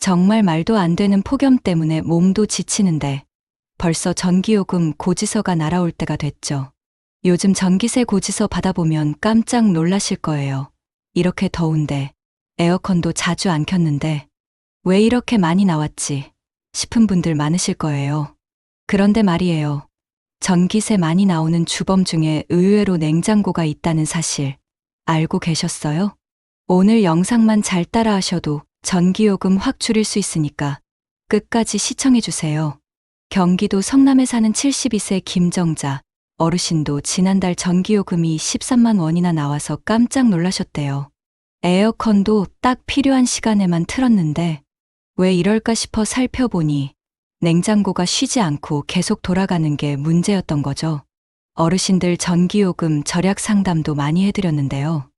정말 말도 안 되는 폭염 때문에 몸도 지치는데 벌써 전기요금 고지서가 날아올 때가 됐죠. 요즘 전기세 고지서 받아보면 깜짝 놀라실 거예요. 이렇게 더운데 에어컨도 자주 안 켰는데 왜 이렇게 많이 나왔지 싶은 분들 많으실 거예요. 그런데 말이에요. 전기세 많이 나오는 주범 중에 의외로 냉장고가 있다는 사실 알고 계셨어요? 오늘 영상만 잘 따라하셔도 전기요금 확 줄일 수 있으니까 끝까지 시청해주세요. 경기도 성남에 사는 72세 김정자 어르신도 지난달 전기요금이 13만 원이나 나와서 깜짝 놀라셨대요. 에어컨도 딱 필요한 시간에만 틀었는데 왜 이럴까 싶어 살펴보니 냉장고가 쉬지 않고 계속 돌아가는 게 문제였던 거죠. 어르신들 전기요금 절약 상담도 많이 해드렸는데요.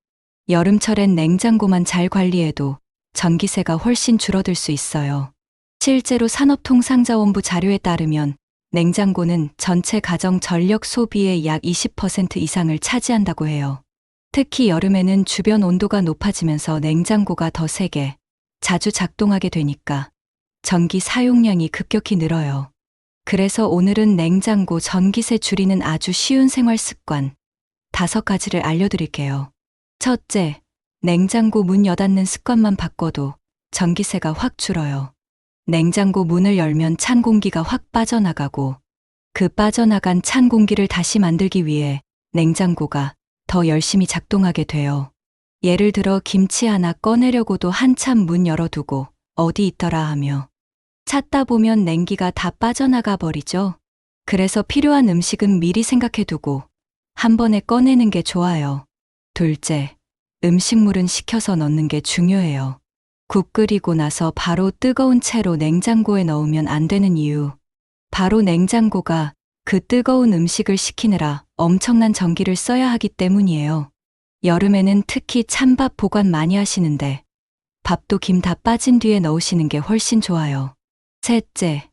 여름철엔 냉장고만 잘 관리해도 전기세가 훨씬 줄어들 수 있어요. 실제로 산업통상자원부 자료에 따르면 냉장고는 전체 가정 전력 소비의 약 20% 이상을 차지한다고 해요. 특히 여름에는 주변 온도가 높아지면서 냉장고가 더 세게 자주 작동하게 되니까 전기 사용량이 급격히 늘어요. 그래서 오늘은 냉장고 전기세 줄이는 아주 쉬운 생활 습관 5가지를 알려드릴게요. 첫째, 냉장고 문 여닫는 습관만 바꿔도 전기세가 확 줄어요. 냉장고 문을 열면 찬 공기가 확 빠져나가고 그 빠져나간 찬 공기를 다시 만들기 위해 냉장고가 더 열심히 작동하게 돼요. 예를 들어 김치 하나 꺼내려고도 한참 문 열어두고 어디 있더라 하며 찾다 보면 냉기가 다 빠져나가 버리죠. 그래서 필요한 음식은 미리 생각해두고 한 번에 꺼내는 게 좋아요. 둘째, 음식물은 식혀서 넣는 게 중요해요. 국 끓이고 나서 바로 뜨거운 채로 냉장고에 넣으면 안 되는 이유. 바로 냉장고가 그 뜨거운 음식을 식히느라 엄청난 전기를 써야 하기 때문이에요. 여름에는 특히 찬밥 보관 많이 하시는데 밥도 김 다 빠진 뒤에 넣으시는 게 훨씬 좋아요. 셋째,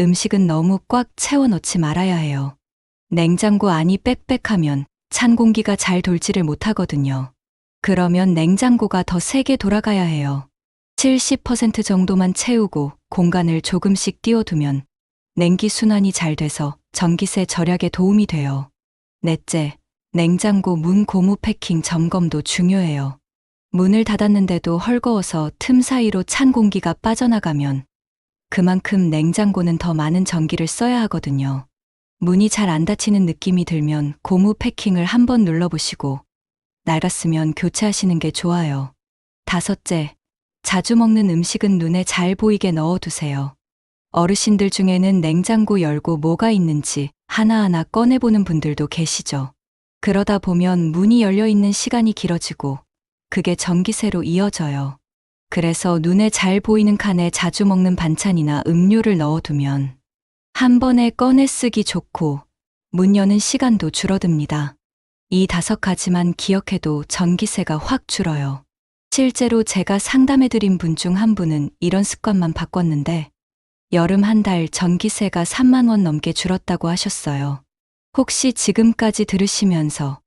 음식은 너무 꽉 채워 넣지 말아야 해요. 냉장고 안이 빽빽하면 찬 공기가 잘 돌지를 못하거든요. 그러면 냉장고가 더 세게 돌아가야 해요. 70% 정도만 채우고 공간을 조금씩 띄워두면 냉기 순환이 잘 돼서 전기세 절약에 도움이 돼요. 넷째, 냉장고 문 고무 패킹 점검도 중요해요. 문을 닫았는데도 헐거워서 틈 사이로 찬 공기가 빠져나가면 그만큼 냉장고는 더 많은 전기를 써야 하거든요. 문이 잘 안 닫히는 느낌이 들면 고무 패킹을 한번 눌러보시고 낡았으면 교체하시는 게 좋아요. 다섯째, 자주 먹는 음식은 눈에 잘 보이게 넣어두세요. 어르신들 중에는 냉장고 열고 뭐가 있는지 하나하나 꺼내보는 분들도 계시죠. 그러다 보면 문이 열려있는 시간이 길어지고 그게 전기세로 이어져요. 그래서 눈에 잘 보이는 칸에 자주 먹는 반찬이나 음료를 넣어두면 한 번에 꺼내 쓰기 좋고 문 여는 시간도 줄어듭니다. 이 5가지만 기억해도 전기세가 확 줄어요. 실제로 제가 상담해드린 분 중 한 분은 이런 습관만 바꿨는데 여름 한 달 전기세가 3만 원 넘게 줄었다고 하셨어요. 혹시 지금까지 들으시면서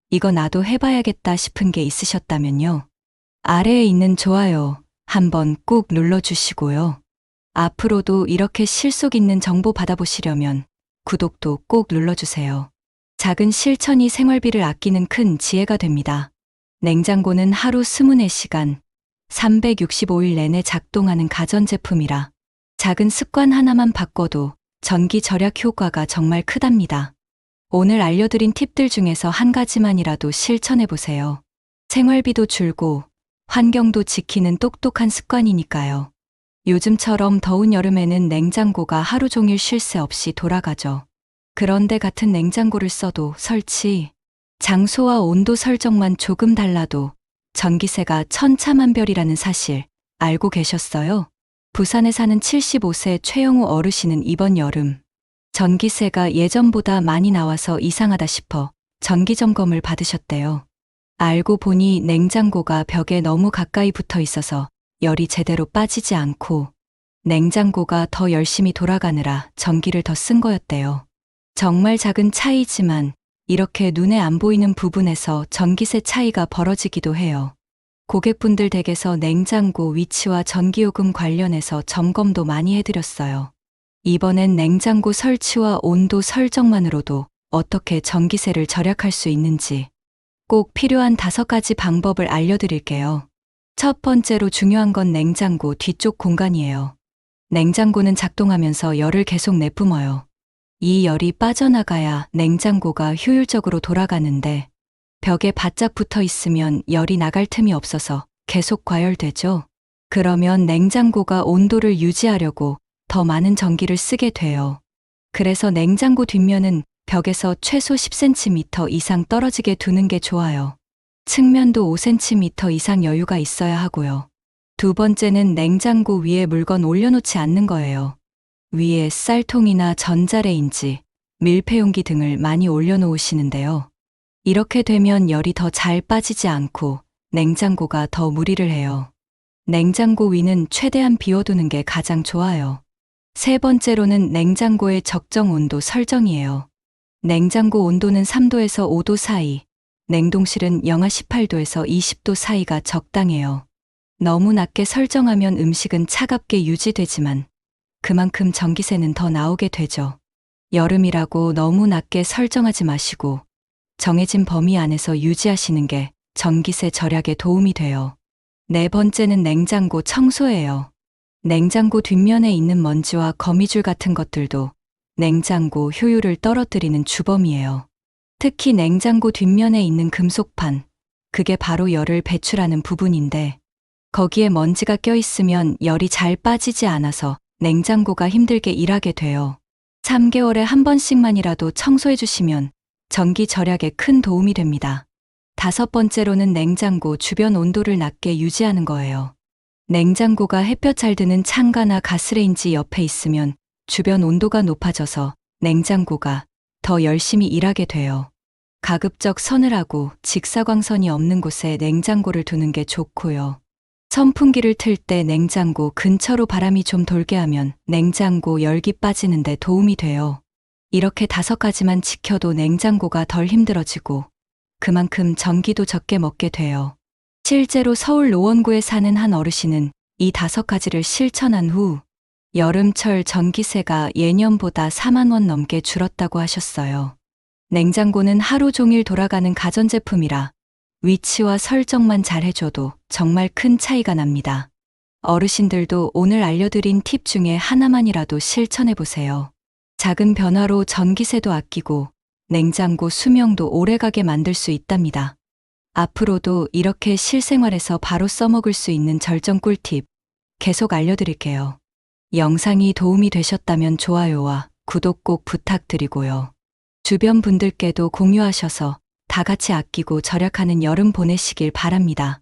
이거 나도 해봐야겠다 싶은 게 있으셨다면요. 아래에 있는 좋아요 한번 꾹 눌러주시고요. 앞으로도 이렇게 실속 있는 정보 받아보시려면 구독도 꼭 눌러주세요. 작은 실천이 생활비를 아끼는 큰 지혜가 됩니다. 냉장고는 하루 24시간, 365일 내내 작동하는 가전제품이라 작은 습관 하나만 바꿔도 전기 절약 효과가 정말 크답니다. 오늘 알려드린 팁들 중에서 한 가지만이라도 실천해보세요. 생활비도 줄고 환경도 지키는 똑똑한 습관이니까요. 요즘처럼 더운 여름에는 냉장고가 하루 종일 쉴 새 없이 돌아가죠. 그런데 같은 냉장고를 써도 설치, 장소와 온도 설정만 조금 달라도 전기세가 천차만별이라는 사실 알고 계셨어요? 부산에 사는 75세 최영우 어르신은 이번 여름 전기세가 예전보다 많이 나와서 이상하다 싶어 전기점검을 받으셨대요. 알고 보니 냉장고가 벽에 너무 가까이 붙어 있어서 열이 제대로 빠지지 않고 냉장고가 더 열심히 돌아가느라 전기를 더 쓴 거였대요. 정말 작은 차이지만 이렇게 눈에 안 보이는 부분에서 전기세 차이가 벌어지기도 해요. 고객분들 댁에서 냉장고 위치와 전기요금 관련해서 점검도 많이 해드렸어요. 이번엔 냉장고 설치와 온도 설정만으로도 어떻게 전기세를 절약할 수 있는지 꼭 필요한 5가지 방법을 알려드릴게요. 첫 번째로 중요한 건 냉장고 뒤쪽 공간이에요. 냉장고는 작동하면서 열을 계속 내뿜어요. 이 열이 빠져나가야 냉장고가 효율적으로 돌아가는데 벽에 바짝 붙어 있으면 열이 나갈 틈이 없어서 계속 과열되죠. 그러면 냉장고가 온도를 유지하려고 더 많은 전기를 쓰게 돼요. 그래서 냉장고 뒷면은 벽에서 최소 10cm 이상 떨어지게 두는 게 좋아요. 측면도 5cm 이상 여유가 있어야 하고요. 두 번째는 냉장고 위에 물건 올려놓지 않는 거예요. 위에 쌀통이나 전자레인지, 밀폐용기 등을 많이 올려놓으시는데요. 이렇게 되면 열이 더 잘 빠지지 않고 냉장고가 더 무리를 해요. 냉장고 위는 최대한 비워두는 게 가장 좋아요. 세 번째로는 냉장고의 적정 온도 설정이에요. 냉장고 온도는 3도에서 5도 사이, 냉동실은 영하 18도에서 20도 사이가 적당해요. 너무 낮게 설정하면 음식은 차갑게 유지되지만 그만큼 전기세는 더 나오게 되죠. 여름이라고 너무 낮게 설정하지 마시고 정해진 범위 안에서 유지하시는 게 전기세 절약에 도움이 돼요. 네 번째는 냉장고 청소예요. 냉장고 뒷면에 있는 먼지와 거미줄 같은 것들도 냉장고 효율을 떨어뜨리는 주범이에요. 특히 냉장고 뒷면에 있는 금속판, 그게 바로 열을 배출하는 부분인데 거기에 먼지가 껴있으면 열이 잘 빠지지 않아서 냉장고가 힘들게 일하게 돼요. 3개월에 한 번씩만이라도 청소해 주시면 전기 절약에 큰 도움이 됩니다. 5번째로는 냉장고 주변 온도를 낮게 유지하는 거예요. 냉장고가 햇볕 잘 드는 창가나 가스레인지 옆에 있으면 주변 온도가 높아져서 냉장고가 더 열심히 일하게 돼요. 가급적 서늘하고 직사광선이 없는 곳에 냉장고를 두는 게 좋고요. 선풍기를 틀 때 냉장고 근처로 바람이 좀 돌게 하면 냉장고 열기 빠지는데 도움이 돼요. 이렇게 5가지만 지켜도 냉장고가 덜 힘들어지고 그만큼 전기도 적게 먹게 돼요. 실제로 서울 노원구에 사는 한 어르신은 이 5가지를 실천한 후 여름철 전기세가 예년보다 4만 원 넘게 줄었다고 하셨어요. 냉장고는 하루 종일 돌아가는 가전제품이라 위치와 설정만 잘 해줘도 정말 큰 차이가 납니다. 어르신들도 오늘 알려드린 팁 중에 하나만이라도 실천해보세요. 작은 변화로 전기세도 아끼고 냉장고 수명도 오래가게 만들 수 있답니다. 앞으로도 이렇게 실생활에서 바로 써먹을 수 있는 절정 꿀팁 계속 알려드릴게요. 영상이 도움이 되셨다면 좋아요와 구독 꼭 부탁드리고요. 주변 분들께도 공유하셔서 다 같이 아끼고 절약하는 여름 보내시길 바랍니다.